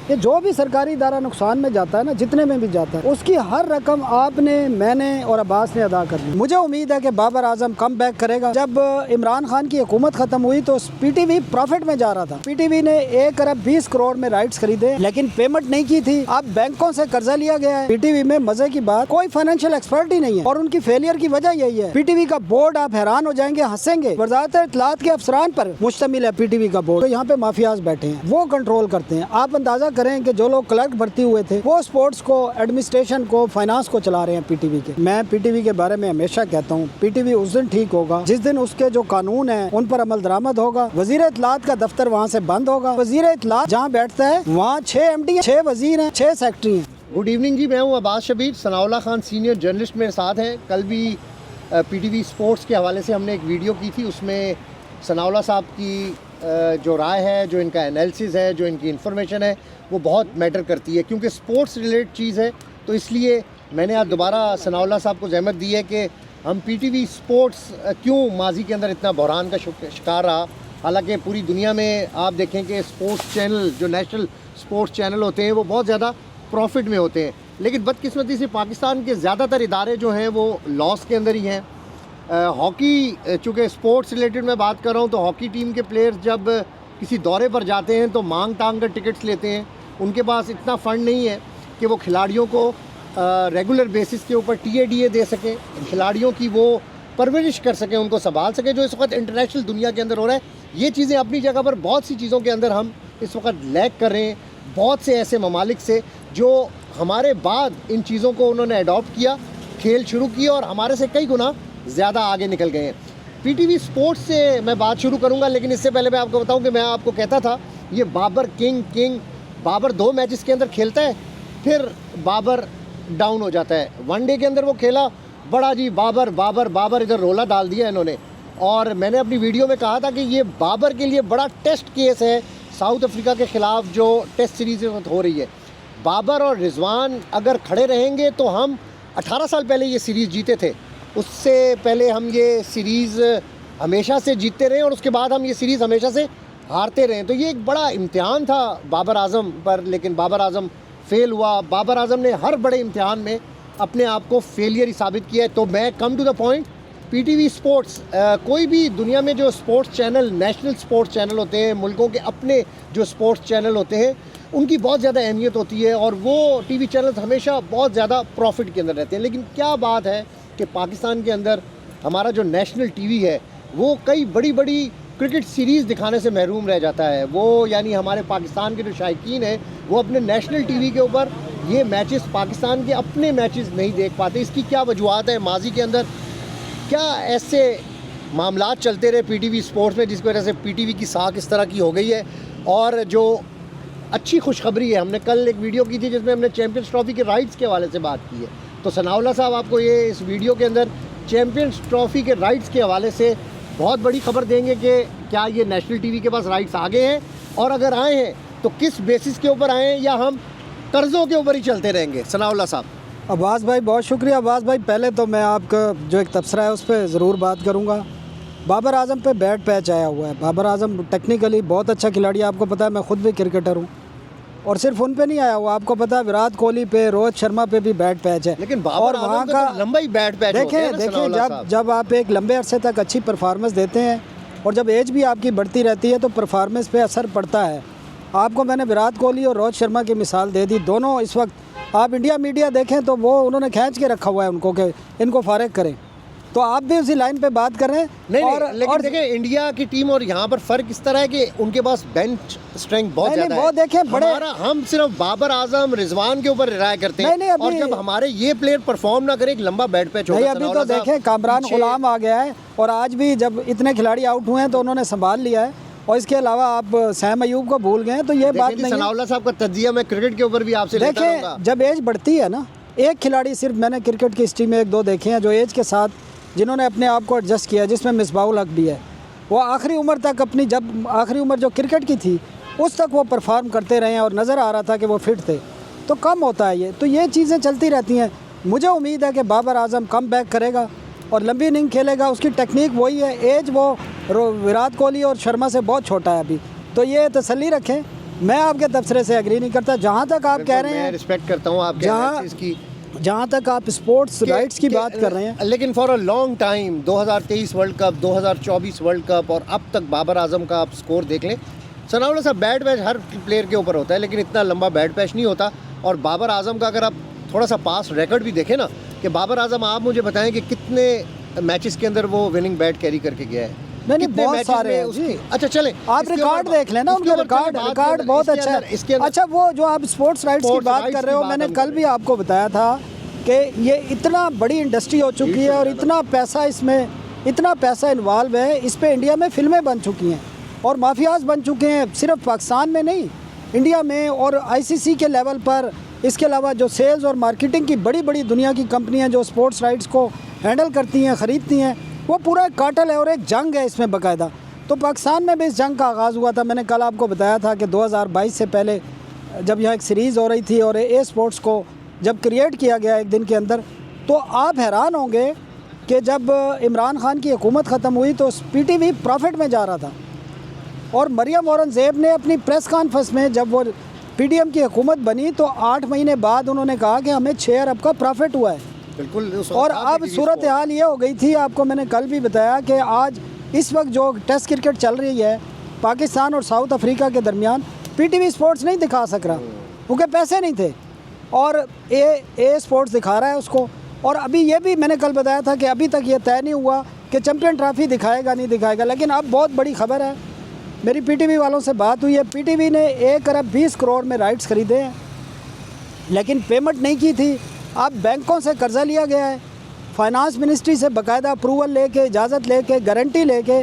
ये जो भी सरकारी इदारा नुकसान में जाता है ना, जितने में भी जाता है, उसकी हर रकम आपने, मैंने और अब्बास ने अदा करनी। मुझे उम्मीद है कि बाबर आजम कम बैक करेगा। जब इमरान खान की हुकूमत खत्म हुई तो पीटीवी प्रॉफिट में जा रहा था। पीटीवी ने 1 अरब 20 करोड़ में राइट्स खरीदे, लेकिन पेमेंट नहीं की थी। अब बैंकों से कर्जा लिया गया है। पीटीवी में मजे की बात, कोई फाइनेंशियल एक्सपर्ट ही नहीं है और उनकी फेलियर की वजह यही है। पीटीवी का बोर्ड, आप हैरान हो जाएंगे, हंसेंगे, वजारत इत्तलात के अफसरान पर मुश्तमिल है पीटीवी का बोर्ड। तो यहाँ पे माफियाज बैठे हैं, वो कंट्रोल करते हैं। आप अंदाजा करें कि जो लोग क्लर्क भर्ती हुए थे वो स्पोर्ट्स को, एडमिनिस्ट्रेशन को, फाइनेंस को चला रहे हैं पीटीवी के। मैं पीटीवी के बारे में हमेशा कहता हूँ, पीटीवी उस दिन ठीक होगा जिस दिन उसके जो कानून है उन पर अमल दरामद होगा। वजीर इत्तलात का दफ्तर वहाँ से बंद होगा। वजीर इत्तलात जहाँ बैठता है वहाँ 6 MD, 6 वजीर हैं, 6 सेक्रेटरी हैं। गुड इवनिंग जी, मैं हूँ अब्बास शबीर। सनाउल्लाह खान सीनियर जर्नलिस्ट मेरे साथ हैं। कल भी पीटीवी स्पोर्ट्स के हवाले से हमने एक वीडियो की थी, उसमें सनाउल्लाह साहब की जो राय है, जो इनका एनालिसिस है, जो इनकी इन्फॉर्मेशन है, वो बहुत मैटर करती है क्योंकि स्पोर्ट्स रिलेटेड चीज़ है। तो इसलिए मैंने आज दोबारा सनाउल्लाह साहब को ज़हमत दी है कि हम पीटीवी स्पोर्ट्स क्यों माजी के अंदर इतना बहरान का शिकार रहा। हालांकि पूरी दुनिया में आप देखें कि स्पोर्ट्स चैनल, जो नेशनल स्पोर्ट्स चैनल होते हैं, वो बहुत ज़्यादा प्रॉफिट में होते हैं, लेकिन बदकिस्मती से पाकिस्तान के ज़्यादातर इदारे जो हैं वो लॉस के अंदर ही हैं। हॉकी, चूँकि स्पोर्ट्स रिलेटेड मैं बात कर रहा हूँ, तो हॉकी टीम के प्लेयर्स जब किसी दौरे पर जाते हैं तो मांग टांग कर टिकट्स लेते हैं। उनके पास इतना फ़ंड नहीं है कि वो खिलाड़ियों को रेगुलर बेसिस के ऊपर TADA दे सकें, खिलाड़ियों की वो परवरिश कर सकें, उनको संभाल सकें, जो इस वक्त इंटरनेशनल दुनिया के अंदर हो रहा है। ये चीज़ें अपनी जगह पर, बहुत सी चीज़ों के अंदर हम इस वक्त लैग कर रहे हैं। बहुत से ऐसे ममालिक से जो हमारे बाद इन चीज़ों को उन्होंने अडॉप्ट किया, खेल शुरू किया और हमारे से कई गुना ज़्यादा आगे निकल गए हैं। पीटीवी स्पोर्ट्स से मैं बात शुरू करूंगा, लेकिन इससे पहले मैं आपको बताऊं कि मैं आपको कहता था ये बाबर बाबर 2 मैचेस के अंदर खेलता है, फिर बाबर डाउन हो जाता है। वनडे के अंदर वो खेला, बड़ा जी बाबर इधर रोला डाल दिया इन्होंने। और मैंने अपनी वीडियो में कहा था कि ये बाबर के लिए बड़ा टेस्ट केस है साउथ अफ्रीका के ख़िलाफ़ जो टेस्ट सीरीज़ हो रही है। बाबर और रिजवान अगर खड़े रहेंगे तो हम 18 साल पहले ये सीरीज़ जीते थे, उससे पहले हम ये सीरीज़ हमेशा से जीतते रहे और उसके बाद हम ये सीरीज़ हमेशा से हारते रहे। तो ये एक बड़ा इम्तिहान था बाबर आज़म पर, लेकिन बाबर आज़म फेल हुआ। बाबर आज़म ने हर बड़े इम्तिहान में अपने आप को फेलियर ही साबित किया है। तो मैं come to the point, PTV sports, कोई भी दुनिया में जो sports channel, national sports channel होते हैं, मुल्कों के अपने जो स्पोर्ट्स चैनल होते हैं, उनकी बहुत ज़्यादा अहमियत होती है और वो टीवी चैनल्स हमेशा बहुत ज़्यादा प्रॉफिट के अंदर रहते हैं। लेकिन क्या बात है कि पाकिस्तान के अंदर हमारा जो नेशनल टीवी है वो कई बड़ी बड़ी क्रिकेट सीरीज़ दिखाने से महरूम रह जाता है। वो यानी हमारे पाकिस्तान के जो शायकीन हैं वो अपने नेशनल टीवी के ऊपर ये मैचेस, पाकिस्तान के अपने मैचेस नहीं देख पाते। इसकी क्या वजूहत है? माजी के अंदर क्या ऐसे मामलात चलते रहे पीटीवी स्पोर्ट्स में जिसकी वजह से पीटीवी की साख इस तरह की हो गई है? और जो अच्छी खुशखबरी है, हमने कल एक वीडियो की थी जिसमें हमने चैम्पियंस ट्रॉफ़ी के राइट्स के हवाले से बात की है। तो सनाउल्लाह साहब आपको ये इस वीडियो के अंदर चैम्पियंस ट्रॉफ़ी के राइट्स के हवाले से बहुत बड़ी खबर देंगे कि क्या ये नेशनल टीवी के पास राइट्स आ गए हैं, और अगर आए हैं तो किस बेसिस के ऊपर आए हैं, या हम कर्ज़ों के ऊपर ही चलते रहेंगे? सनाउल्लाह साहब। अब्बास भाई बहुत शुक्रिया। अब्बास भाई, पहले तो मैं आपका जो एक तबसरा है उस पर ज़रूर बात करूँगा। बाबर आज़म पे बैड पैच आया हुआ है। बाबर आज़म टेक्निकली बहुत अच्छा खिलाड़ी है, आपको पता है, मैं ख़ुद भी क्रिकेटर हूँ। और सिर्फ उन पे नहीं आया हुआ, आपको पता है विराट कोहली पे, रोहित शर्मा पे भी बैड पैच है। लेकिन और वहाँ का लंबा ही बैड पैच देखें जब आप एक लंबे अरसे तक अच्छी परफॉर्मेंस देते हैं और जब एज भी आपकी बढ़ती रहती है तो परफॉर्मेंस पे असर पड़ता है। आपको मैंने विराट कोहली और रोहित शर्मा की मिसाल दे दी। दोनों इस वक्त आप इंडिया मीडिया देखें तो वो उन्होंने खींच के रखा हुआ है उनको कि इनको फारिग करें, तो आप भी उसी लाइन पे बात कर रहे हैं। लेकिन देखें इंडिया की टीम और यहाँ पर फ़र्क इस तरह है कि उनके पास बेंच स्ट्रेंथ बहुत ज़्यादा है। वो देखें बड़े, हम सिर्फ बाबर आजम, रिजवान के ऊपर रिलाय करते हैं। नहीं, और जब हमारे ये प्लेयर परफॉर्म ना करे, एक लंबा बैट पैच होगा। अभी तो देखें कामरान गुलाम आ गया है और आज भी जब इतने खिलाड़ी आउट हुए हैं तो उन्होंने संभाल लिया है। और इसके अलावा आप सैम अयूब को भूल गए, तो ये बात नहीं है। सनाउल्लाह साहब का तज्जिया मैं क्रिकेट के ऊपर भी आपसे लेता रहूंगा। जब एज बढ़ती है ना, एक खिलाड़ी सिर्फ मैंने क्रिकेट की हिस्ट्री में 1-2 देखे हैं जो एज के साथ जिन्होंने अपने आप को एडजस्ट किया, जिसमें मिसबाहुल हक भी है। वो आखिरी उम्र तक अपनी, जब आखिरी उम्र जो क्रिकेट की थी उस तक वो परफॉर्म करते रहे और नज़र आ रहा था कि वो फिट थे। तो कम होता है ये, तो ये चीज़ें चलती रहती हैं। मुझे उम्मीद है कि बाबर आजम कम बैक करेगा और लंबी इनिंग खेलेगा। उसकी टेक्निक वही है, एज वो विराट कोहली और शर्मा से बहुत छोटा है अभी, तो ये तसल्ली रखें मैं आपके तबसरे से एग्री नहीं करता। जहाँ तक आप कह रहे मैं हैं, रिस्पेक्ट करता हूँ आपके एनालिसिस की, जहाँ तक आप स्पोर्ट्स राइट्स की बात कर रहे हैं, लेकिन for a long time 2023 world cup, 2024 world cup और अब तक बाबर आजम का आप स्कोर देख लें, सनाउल्लाह साहब बैट पैच हर प्लेयर के ऊपर होता है, लेकिन इतना लंबा बैट पैच नहीं होता। और बाबर आजम का अगर आप थोड़ा सा पास रिकॉर्ड भी देखें ना, कि बाबर आजम, आप मुझे बताएं कि कितने मैचेस के अंदर वो विनिंग बैट कैरी करके गया है? नहीं कितने बहुत मैचेस सारे में हैं उसकी, जी। अच्छा चले आप रिकॉर्ड देख लेना, उनके रिकॉर्ड बहुत अच्छा है। अच्छा, वो जो आप स्पोर्ट्स राइट्स की बात कर रहे हो, मैंने कल भी आपको बताया था कि ये इतना बड़ी इंडस्ट्री हो चुकी है और इतना पैसा इसमें, इतना पैसा इन्वॉल्व है इस पे। इंडिया में फिल्में बन चुकी हैं और माफियाज बन चुके हैं, सिर्फ पाकिस्तान में नहीं, इंडिया में और आईसीसी के लेवल पर। इसके अलावा जो सेल्स और मार्केटिंग की बड़ी बड़ी दुनिया की कंपनियां जो स्पोर्ट्स राइट्स को हैंडल करती हैं, ख़रीदती हैं, वो पूरा एक कार्टेल है और एक जंग है इसमें बाकायदा। तो पाकिस्तान में भी इस जंग का आगाज़ हुआ था। मैंने कल आपको बताया था कि 2022 से पहले जब यहाँ एक सीरीज़ हो रही थी और ए स्पोर्ट्स को जब क्रिएट किया गया एक दिन के अंदर, तो आप हैरान होंगे कि जब इमरान खान की हुकूमत ख़त्म हुई तो पीटीवी प्रॉफिट में जा रहा था। और मरियम औरंगज़ेब ने अपनी प्रेस कॉन्फ्रेंस में, जब वो पीडीएम की हुकूमत बनी, तो 8 महीने बाद उन्होंने कहा कि हमें 6 अरब का प्रॉफिट हुआ है। बिल्कुल। और अब सूरत हाल ये हो गई थी, आपको मैंने कल भी बताया कि आज इस वक्त जो टेस्ट क्रिकेट चल रही है पाकिस्तान और साउथ अफ्रीका के दरमियान, पीटीवी स्पोर्ट्स नहीं दिखा सक रहा क्योंकि पैसे नहीं थे, और ए स्पोर्ट्स दिखा रहा है उसको। और अभी ये भी मैंने कल बताया था कि अभी तक ये तय नहीं हुआ कि चैम्पियन ट्रॉफी दिखाएगा नहीं दिखाएगा, लेकिन अब बहुत बड़ी खबर है। मेरी पीटीवी वालों से बात हुई है, पीटीवी ने 1 अरब 20 करोड़ में राइट्स ख़रीदे हैं, लेकिन पेमेंट नहीं की थी। अब बैंकों से कर्ज़ा लिया गया है, फाइनेंस मिनिस्ट्री से बाकायदा अप्रूवल लेके, इजाज़त लेके, गारंटी लेके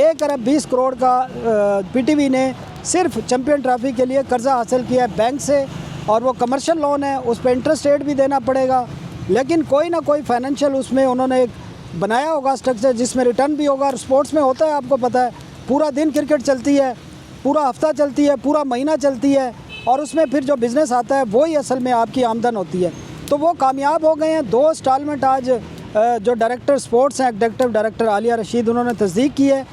1 अरब 20 करोड़ का पीटीवी ने सिर्फ चैम्पियन ट्रॉफी के लिए कर्ज़ा हासिल किया है बैंक से, और वो कमर्शियल लोन है, उस पर इंटरेस्ट रेट भी देना पड़ेगा, लेकिन कोई ना कोई फाइनेंशियल उसमें उन्होंने एक बनाया होगा स्ट्रक्चर जिसमें रिटर्न भी होगा। और स्पोर्ट्स में होता है, आपको पता है, पूरा दिन क्रिकेट चलती है, पूरा हफ्ता चलती है, पूरा महीना चलती है, और उसमें फिर जो बिज़नेस आता है वही असल में आपकी आमदन होती है। तो वो कामयाब हो गए हैं। 2 इंस्टॉलमेंट आज जो डायरेक्टर स्पोर्ट्स हैं, एग्जीक्यूटिव डायरेक्टर आलिया रशीद, उन्होंने तस्दीक की है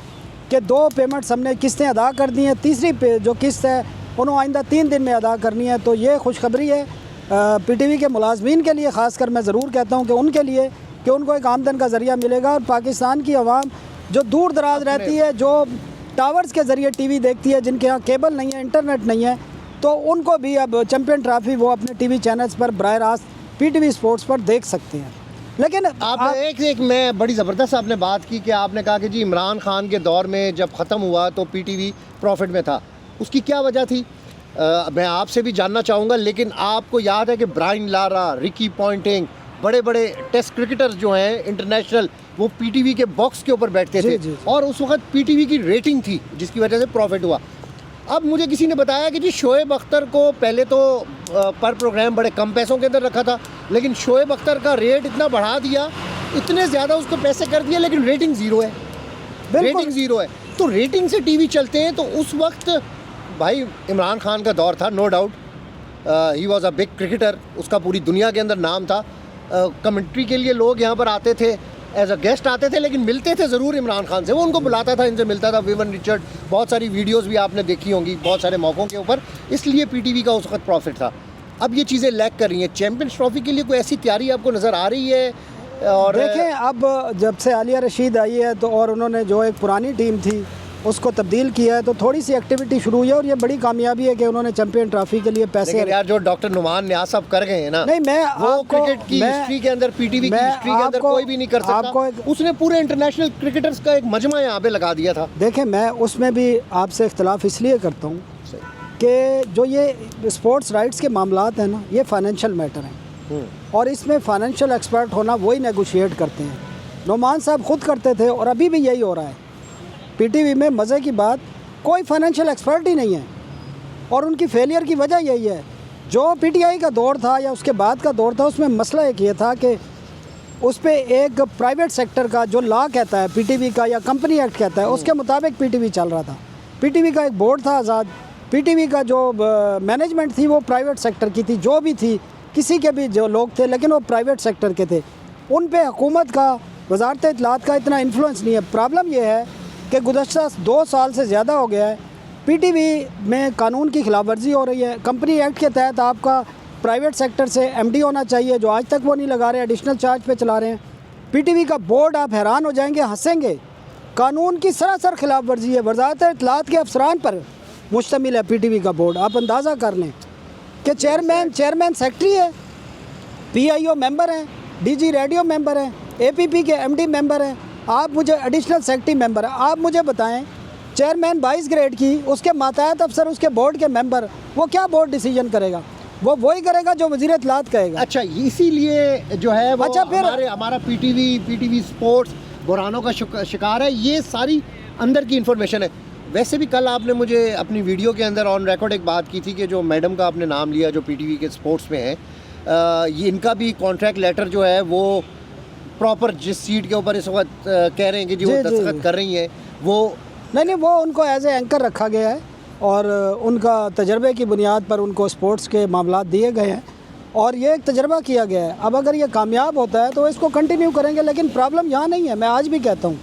कि 2 पेमेंट्स हमने किस्तें अदा कर दी हैं, तीसरी जो किस्त है उन्होंने आइंदा 3 दिन में अदा करनी है। तो ये खुशखबरी है पीटीवी के मुलाजमीन के लिए, ख़ासकर मैं ज़रूर कहता हूँ कि उनके लिए, कि उनको एक आमदन का ज़रिया मिलेगा। और पाकिस्तान की आवाम जो दूर दराज रहती है, जो टावर्स के ज़रिए टीवी देखती है, जिनके यहाँ केबल नहीं है, इंटरनेट नहीं है, तो उनको भी अब चैम्पियन ट्रॉफी वो अपने टीवी चैनल्स पर बराह रास्त पीटीवी स्पोर्ट्स पर देख सकते हैं। लेकिन आप एक मैं बड़ी ज़बरदस्त आपने बात की कि आपने कहा कि जी इमरान खान के दौर में जब ख़त्म हुआ तो पीटीवी प्रॉफिट में था, उसकी क्या वजह थी? मैं आपसे भी जानना चाहूँगा। लेकिन आपको याद है कि ब्रायन लारा, रिकी पॉन्टिंग, बड़े बड़े टेस्ट क्रिकेटर्स जो हैं इंटरनेशनल, वो पीटीवी के बॉक्स के ऊपर बैठते थे। जी। और उस वक्त पीटीवी की रेटिंग थी जिसकी वजह से प्रॉफिट हुआ। अब मुझे किसी ने बताया कि जी शोएब अख्तर को पहले तो पर प्रोग्राम बड़े कम पैसों के अंदर रखा था, लेकिन शोएब अख्तर का रेट इतना बढ़ा दिया, इतने ज़्यादा उसको पैसे कर दिए, लेकिन रेटिंग ज़ीरो है। रेटिंग ज़ीरो है, तो रेटिंग से टीवी चलते हैं। तो उस वक्त भाई इमरान खान का दौर था, no doubt, he was a big cricketer, उसका पूरी दुनिया के अंदर नाम था। कमेंट्री के लिए लोग यहाँ पर आते थे, एज अ गेस्ट आते थे, लेकिन मिलते थे ज़रूर इमरान खान से, वो उनको बुलाता था, इनसे मिलता था। विवन रिचर्ड, बहुत सारी वीडियोस भी आपने देखी होंगी बहुत सारे मौक़ों के ऊपर, इसलिए पीटीवी का उस वक्त प्रॉफिट था। अब ये चीज़ें लैक कर रही हैं। चैम्पियंस ट्रॉफी के लिए कोई ऐसी तैयारी आपको नज़र आ रही है? और देखें, अब जब से आलिया रशीद आई है तो, और उन्होंने जो एक पुरानी टीम थी उसको तब्दील किया है, तो थोड़ी सी एक्टिविटी शुरू हुई है, और ये बड़ी कामयाबी है कि उन्होंने चैम्पियन ट्रॉफी के लिए पैसे। यार जो डॉक्टर नुमान न्याज साहब कर गए हैं ना, नहीं, मैं वो आपको क्रिकेट की हिस्ट्री के अंदर, पीटीवी की हिस्ट्री के अंदर कोई भी नहीं कर सकता। उसने पूरे इंटरनेशनल क्रिकेटर्स का एक मजमा यहाँ पे लगा दिया था। देखें, मैं उसमें भी आपसे इख्तलाफ इसलिए करता हूँ कि जो ये स्पोर्ट्स राइट्स के मामलात हैं ना, ये फाइनेंशियल मैटर हैं, और इसमें फाइनेंशियल एक्सपर्ट होना वही नेगोशिएट करते हैं। नुमान साहब खुद करते थे, और अभी भी यही हो रहा है। पीटीवी में मज़े की बात, कोई फाइनेंशियल एक्सपर्ट ही नहीं है, और उनकी फेलियर की वजह यही है। जो पीटीआई का दौर था या उसके बाद का दौर था, उसमें मसला एक ये था कि उस पर एक प्राइवेट सेक्टर का जो लॉ कहता है पीटीवी का, या कंपनी एक्ट कहता है, उसके मुताबिक पीटीवी चल रहा था। पीटीवी का एक बोर्ड था आज़ाद, पीटीवी का जो मैनेजमेंट थी वो प्राइवेट सेक्टर की थी, जो भी थी, किसी के भी जो लोग थे, लेकिन वो प्राइवेट सेक्टर के थे। उन पे हुकूमत का, वजारत इत्तलात का इतना इन्फ्लुएंस नहीं है। प्रॉब्लम ये है कि गुज़श्ता 2 साल से ज़्यादा हो गया है पीटीवी में कानून की खिलाफ वर्जी हो रही है। कंपनी एक्ट के तहत आपका प्राइवेट सेक्टर से एमडी होना चाहिए, जो आज तक वो नहीं लगा रहे, एडिशनल चार्ज पे चला रहे हैं। पीटीवी का बोर्ड, आप हैरान हो जाएंगे, हंसेंगे, कानून की सरासर खिलाफ वर्जी है। वजारत इत्तलात के अफसरान पर मुश्तमिल है पीटीवी का बोर्ड। आप अंदाज़ा कर लें कि चेयरमैन सेक्रेटरी है, पीआईओ मेंबर हैं, डीजी रेडियो मेंबर हैं, एपीपी के एमडी मेंबर हैं, आप मुझे एडिशनल सेक्रेटरी मेंबर हैं। आप मुझे बताएं, चेयरमैन 22 ग्रेड की, उसके मातहत अफसर, उसके बोर्ड के मेंबर, वो क्या बोर्ड डिसीजन करेगा? वो वही करेगा जो वज़ीर इत्तलात कहेगा। अच्छा, इसीलिए जो है वो अच्छा, फिर हमारा पीटीवी स्पोर्ट्स बुरानों का शिकार है। ये सारी अंदर की इन्फॉर्मेशन है। वैसे भी कल आपने मुझे अपनी वीडियो के अंदर ऑन रिकॉर्ड एक बात की थी कि जो मैडम का आपने नाम लिया जो पीटीवी के स्पोर्ट्स में है, ये इनका भी कॉन्ट्रैक्ट लेटर जो है वो प्रॉपर जिस सीट के ऊपर इस वक्त कह रहे हैं कि जी वो दस्तखत कर रही हैं, वो नहीं, वो उनको एज ए एंकर रखा गया है और उनका तजर्बे की बुनियाद पर उनको स्पोर्ट्स के मामलात दिए गए हैं और ये एक तजर्बा किया गया है। अब अगर ये कामयाब होता है तो इसको कंटिन्यू करेंगे, लेकिन प्रॉब्लम यहाँ नहीं है। मैं आज भी कहता हूँ,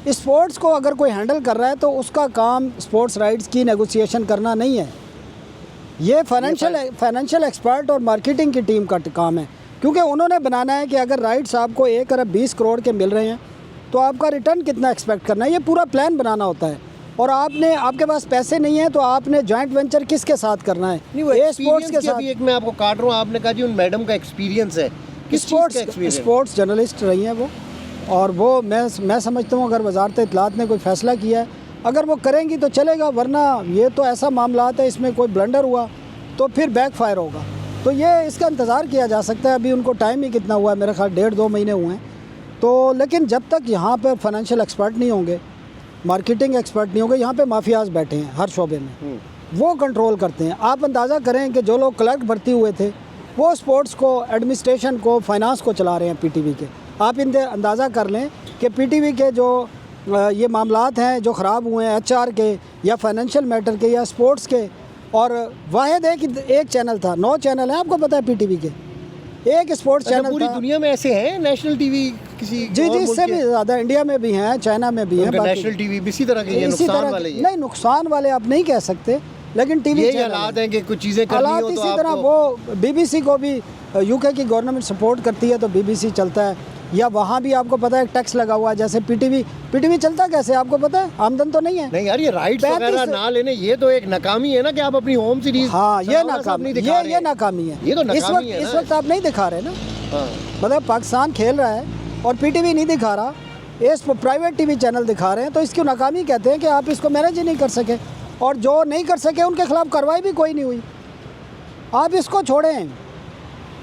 स्पोर्ट्स को अगर कोई हैंडल कर रहा है तो उसका काम स्पोर्ट्स राइट्स की नेगोशिएशन करना नहीं है। ये फाइनेंशियल एक्सपर्ट और मार्केटिंग की टीम का काम है, क्योंकि उन्होंने बनाना है कि अगर राइट्स आपको 1 अरब 20 करोड़ के मिल रहे हैं तो आपका रिटर्न कितना एक्सपेक्ट करना है। ये पूरा प्लान बनाना होता है और आपके पास पैसे नहीं है तो आपने जॉइंट वेंचर किसके साथ करना है? ये स्पोर्ट्स के साथ। एक मैं आपको काट रहा हूँ, आपने कहा जी उन मैडम का एक्सपीरियंस है, किस चीज़ का एक्सपीरियंस? स्पोर्ट्स जर्नलिस्ट रही हैं वो, और वो मैं समझता हूँ अगर वजारत इत्तलात ने कोई फ़ैसला किया है, अगर वो करेंगी तो चलेगा, वरना ये तो ऐसा मामला है, इसमें कोई ब्लंडर हुआ तो फिर बैकफायर होगा। तो ये इसका इंतज़ार किया जा सकता है। अभी उनको टाइम ही कितना हुआ है, मेरे ख्याल 1.5-2 महीने हुए हैं। तो लेकिन जब तक यहाँ पर फाइनेंशियल एक्सपर्ट नहीं होंगे, मार्केटिंग एक्सपर्ट नहीं होंगे, यहाँ पे माफियाज बैठे हैं हर शोबे में, वो कंट्रोल करते हैं। आप अंदाज़ा करें कि जो लोग क्लर्क भर्ती हुए थे वो स्पोर्ट्स को, एडमिनिस्ट्रेशन को, फाइनेंस को चला रहे हैं पीटीवी के। आप इनसे अंदाज़ा कर लें कि पीटीवी के जो ये मामलात हैं जो ख़राब हुए हैं एचआर के या फाइनेंशियल मैटर के या स्पोर्ट्स के, और वाहिद एक चैनल था, 9 चैनल हैं आपको पता है पीटीवी के, एक स्पोर्ट्स चैनल पूरी दुनिया में ऐसे हैं नेशनल टीवी किसी? जी, इससे भी ज़्यादा इंडिया में भी हैं, चाइना में भी हैं। नेशनल टीवी भी इसी तरह के हैं, नुकसान वाले हैं? नहीं, नुकसान वाले आप नहीं कह सकते, लेकिन टीवी ये हालात हैं कि कुछ चीज़ें करनी हो तो इसी तरह वो बीबीसी को भी यूके की गवर्नमेंट सपोर्ट करती है तो बीबीसी चलता है, या वहाँ भी आपको पता है टैक्स लगा हुआ है। जैसे पीटीवी चलता कैसे आपको पता है? आमदन तो नहीं है। नहीं यार, ये राइट्स वगैरह ना लेने, ये तो एक नाकामी है ना कि आप अपनी होम सीरीज। हाँ, ये नाकामी, ये नाकामी है। ये तो नाकामी है। इस वक्त आप नहीं दिखा रहे ना, मतलब पाकिस्तान खेल रहा है और पीटीवी नहीं दिखा रहा, इस प्राइवेट टीवी चैनल दिखा रहे हैं, तो इसकी नाकामी कहते हैं कि आप इसको मैनेज ही नहीं कर सके, और जो नहीं कर सके उनके खिलाफ कार्रवाई भी कोई नहीं हुई। आप इसको छोड़ें,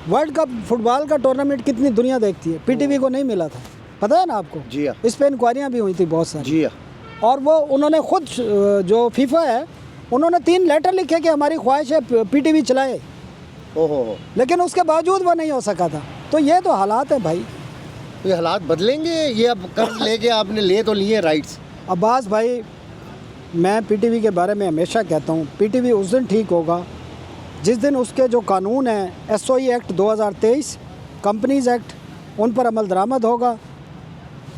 वर्ल्ड कप फुटबॉल का टूर्नामेंट कितनी दुनिया देखती है, पीटीवी को नहीं मिला था, पता है ना आपको? जी हाँ। इस पर इंक्वायरियाँ भी हुई थी बहुत सारी। जी हाँ। और वो उन्होंने खुद, जो फीफा है, उन्होंने 3 लेटर लिखे कि हमारी ख्वाहिश है पीटीवी चलाए, ओहो, लेकिन उसके बावजूद वो नहीं हो सका था। तो ये तो हालात है भाई। तो ये हालात बदलेंगे? ये अब कर्ज लेके आपने ले तो लिए राइट्स। अब्बास भाई, मैं पीटीवी के बारे में हमेशा कहता हूँ, पीटीवी उस दिन ठीक होगा जिस दिन उसके जो कानून हैं, एसओई एक्ट 2023, कंपनीज एक्ट, उन पर अमल दरामद होगा,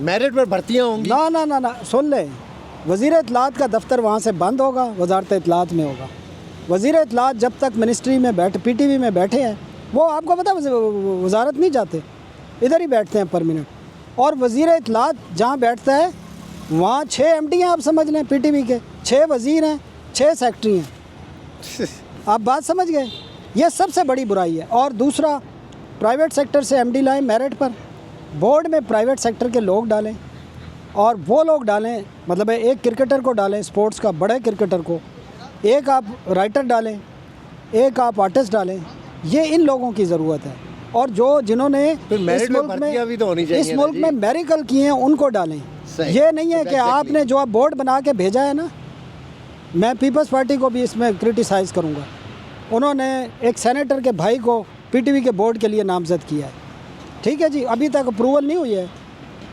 मेरिट पर भर्तियाँ होंगी। ना, सुन लें, वज़ीर इत्तलात का दफ्तर वहाँ से बंद होगा, वजारत इत्तलात में होगा। वज़ीर इत्तलात जब तक मिनिस्ट्री में पीटीवी में बैठे हैं, वो आपको पता है वजारत नहीं जाते, इधर ही बैठते हैं परमानेंट। और वज़ीर इत्तलात जहाँ बैठता है वहाँ 6 एमडी हैं, आप समझ लें पीटीवी के, 6 वज़ीर हैं, 6 सेक्रेटरी हैं। आप बात समझ गए? ये सबसे बड़ी बुराई है। और दूसरा, प्राइवेट सेक्टर से एमडी लाएं मेरिट पर, बोर्ड में प्राइवेट सेक्टर के लोग डालें, और वो लोग डालें, मतलब एक क्रिकेटर को डालें, स्पोर्ट्स का बड़े क्रिकेटर को, एक आप राइटर डालें, एक आप आर्टिस्ट डालें। ये इन लोगों की ज़रूरत है। और जिन्होंने इस मुल्क में मेरिकल किए हैं उनको डालें। ये नहीं है कि आपने जो आप बोर्ड बना के भेजा है ना, मैं पीपल्स पार्टी को भी इसमें क्रिटिसाइज़ करूँगा, उन्होंने एक सेनेटर के भाई को पीटीवी के बोर्ड के लिए नामज़द किया है, ठीक है जी, अभी तक अप्रूवल नहीं हुई है,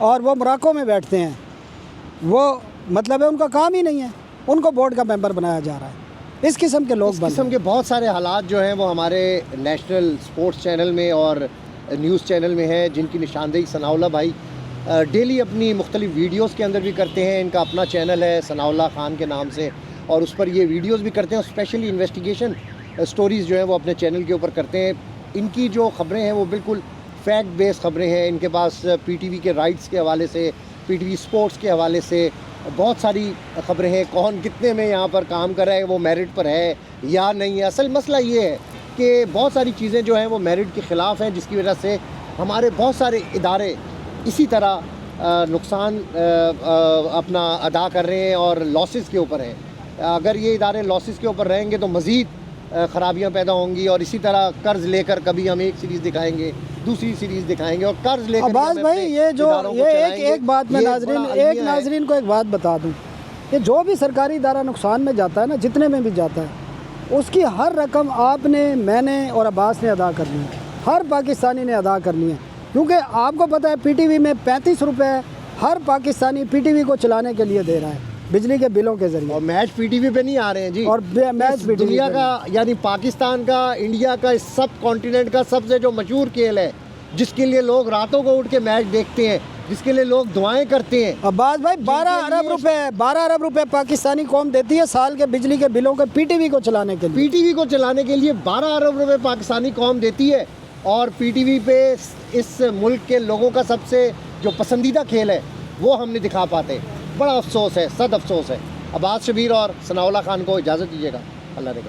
और वो मोराको में बैठते हैं, वो मतलब है उनका काम ही नहीं है, उनको बोर्ड का मेंबर बनाया जा रहा है। इस किस्म के लोग, इस किस्म के बहुत सारे हालात जो हैं वो हमारे नेशनल स्पोर्ट्स चैनल में और न्यूज़ चैनल में हैं, जिनकी निशानदेही सनाउल्लाह भाई डेली अपनी मुख्तलिफ वीडियोस के अंदर भी करते हैं। इनका अपना चैनल है सनाउल्लाह खान के नाम से, और उस पर ये वीडियोस भी करते हैं, और स्पेशली इन्वेस्टिगेशन स्टोरीज़ जो हैं वो अपने चैनल के ऊपर करते हैं। इनकी जो ख़बरें हैं वो बिल्कुल फैक्ट बेस्ड ख़बरें हैं। इनके पास पीटीवी के राइट्स के हवाले से, पीटीवी स्पोर्ट्स के हवाले से बहुत सारी ख़बरें हैं। कौन कितने में यहाँ पर काम कर रहा है, वो मेरिट पर है या नहीं है। असल मसला ये है कि बहुत सारी चीज़ें जो हैं वो मेरिट के ख़िलाफ़ हैं, जिसकी वजह से हमारे बहुत सारे इदारे इसी तरह नुकसान अपना अदा कर रहे हैं और लॉसेस के ऊपर हैं। अगर ये इदारे लॉसेस के ऊपर रहेंगे तो मज़ीद ख़राबियाँ पैदा होंगी, और इसी तरह कर्ज़ लेकर कभी हम एक सीरीज़ दिखाएंगे, दूसरी सीरीज़ दिखाएंगे, और कर्ज़ लेकर अब्बास भाई ये एक बात मैं नाजरीन को एक बात बता दूं कि जो भी सरकारी इदारा नुकसान में जाता है ना, जितने में भी जाता है, उसकी हर रकम आपने, मैंने और अब्बास ने अदा करनी है, हर पाकिस्तानी ने अदा करनी है। क्योंकि आपको पता है पीटीवी में 35 रुपये हर पाकिस्तानी पीटीवी को चलाने के लिए दे रहा है बिजली के बिलों के जरिए, और मैच पीटीवी पे नहीं आ रहे हैं जी। और मैच दुनिया का यानी पाकिस्तान का, इंडिया का, इस सब कॉन्टिनेंट का सबसे जो मशहूर खेल है, जिसके लिए लोग रातों को उठ के मैच देखते हैं, जिसके लिए लोग दुआएं करते हैं। अब्बास भाई 12 अरब रुपए पाकिस्तानी कौम देती है साल के बिजली के बिलों के पीटीवी को चलाने के लिए। पीटीवी को चलाने के लिए 12 अरब रुपए पाकिस्तानी कौम देती है, और पीटीवी पे इस मुल्क के लोगों का सबसे जो पसंदीदा खेल है वो हम नहीं दिखा पाते। बड़ा अफसोस है, सद अफसोस है। अब्बास शबीर और सनाउल्लाह खान को इजाज़त दीजिएगा। अल्लाह ने